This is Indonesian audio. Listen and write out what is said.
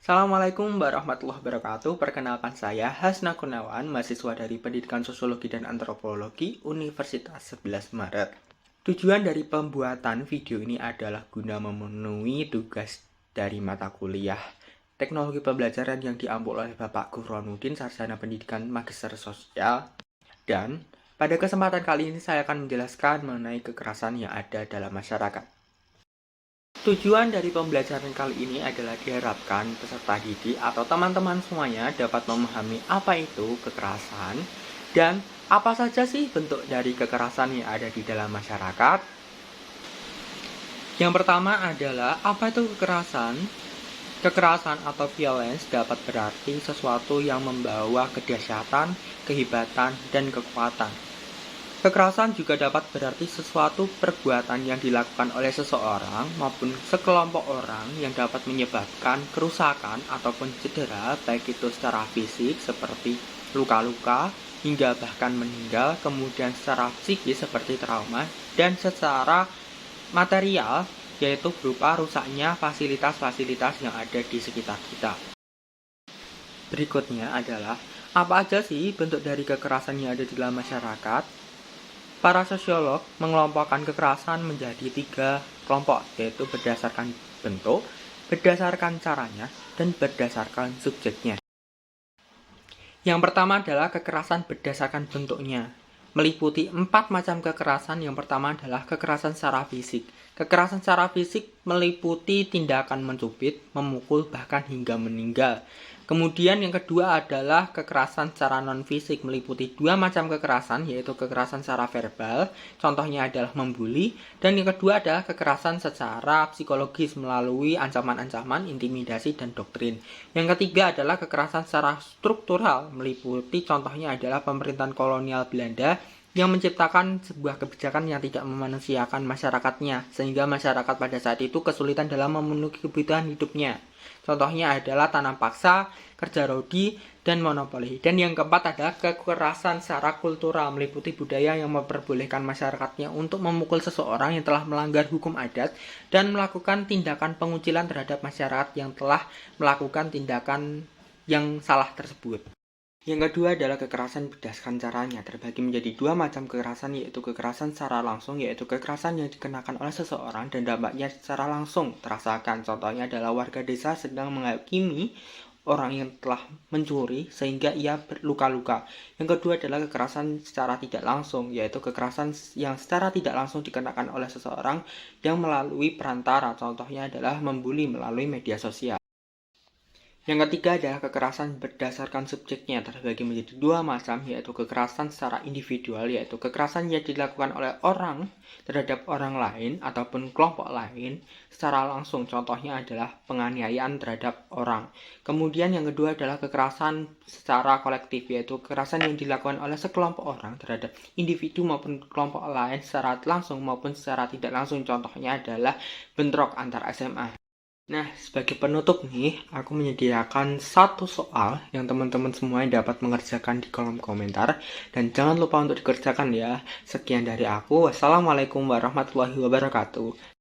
Assalamualaikum warahmatullahi wabarakatuh. Perkenalkan saya Hasna Kurniawan, mahasiswa dari Pendidikan Sosiologi dan Antropologi Universitas 11 Maret. Tujuan dari pembuatan video ini adalah guna memenuhi tugas dari mata kuliah Teknologi Pembelajaran yang diambil oleh Bapak Burhanuddin, Sarjana Pendidikan Magister Sosial. Dan pada kesempatan kali ini saya akan menjelaskan mengenai kekerasan yang ada dalam masyarakat. Tujuan dari pembelajaran kali ini adalah diharapkan peserta didik atau teman-teman semuanya dapat memahami apa itu kekerasan dan apa saja sih bentuk dari kekerasan yang ada di dalam masyarakat. Yang pertama adalah apa itu kekerasan? Kekerasan atau violence dapat berarti sesuatu yang membawa kedahsyatan, kehebatan, dan kekuatan. Kekerasan juga dapat berarti sesuatu perbuatan yang dilakukan oleh seseorang maupun sekelompok orang yang dapat menyebabkan kerusakan ataupun cedera, baik itu secara fisik seperti luka-luka hingga bahkan meninggal, kemudian secara psikis seperti trauma, dan secara material yaitu berupa rusaknya fasilitas-fasilitas yang ada di sekitar kita. Berikutnya adalah apa aja sih bentuk dari kekerasan yang ada di dalam masyarakat? Para sosiolog mengelompokkan kekerasan menjadi 3 kelompok, yaitu berdasarkan bentuk, berdasarkan caranya, dan berdasarkan subjeknya. Yang pertama adalah kekerasan berdasarkan bentuknya. Meliputi 4 macam kekerasan. Yang pertama adalah kekerasan secara fisik. Kekerasan secara fisik meliputi tindakan mencubit, memukul, bahkan hingga meninggal. Kemudian yang kedua adalah kekerasan secara non-fisik, meliputi 2 macam kekerasan, yaitu kekerasan secara verbal, contohnya adalah membuli, dan yang kedua adalah kekerasan secara psikologis melalui ancaman-ancaman, intimidasi, dan doktrin. Yang ketiga adalah kekerasan secara struktural, meliputi contohnya adalah pemerintahan kolonial Belanda yang menciptakan sebuah kebijakan yang tidak memanusiakan masyarakatnya, sehingga masyarakat pada saat itu kesulitan dalam memenuhi kebutuhan hidupnya. Contohnya adalah tanam paksa, kerja rodi, dan monopoli. Dan yang keempat adalah kekerasan secara kultural, meliputi budaya yang memperbolehkan masyarakatnya untuk memukul seseorang yang telah melanggar hukum adat dan melakukan tindakan pengucilan terhadap masyarakat yang telah melakukan tindakan yang salah tersebut. Yang kedua adalah kekerasan berdasarkan caranya, terbagi menjadi 2 macam kekerasan, yaitu kekerasan secara langsung, yaitu kekerasan yang dikenakan oleh seseorang dan dampaknya secara langsung terasakan. Contohnya adalah warga desa sedang menghakimi orang yang telah mencuri sehingga ia berluka-luka. Yang kedua adalah kekerasan secara tidak langsung, yaitu kekerasan yang secara tidak langsung dikenakan oleh seseorang yang melalui perantara. Contohnya adalah membuli melalui media sosial. Yang ketiga adalah kekerasan berdasarkan subjeknya, terbagi menjadi 2 macam, yaitu kekerasan secara individual, yaitu kekerasan yang dilakukan oleh orang terhadap orang lain ataupun kelompok lain secara langsung, contohnya adalah penganiayaan terhadap orang. Kemudian yang kedua adalah kekerasan secara kolektif, yaitu kekerasan yang dilakukan oleh sekelompok orang terhadap individu maupun kelompok lain secara langsung maupun secara tidak langsung, contohnya adalah bentrok antar SMA. Nah, sebagai penutup nih, aku menyediakan 1 soal yang teman-teman semua dapat mengerjakan di kolom komentar. Dan jangan lupa untuk dikerjakan ya. Sekian dari aku. Wassalamualaikum warahmatullahi wabarakatuh.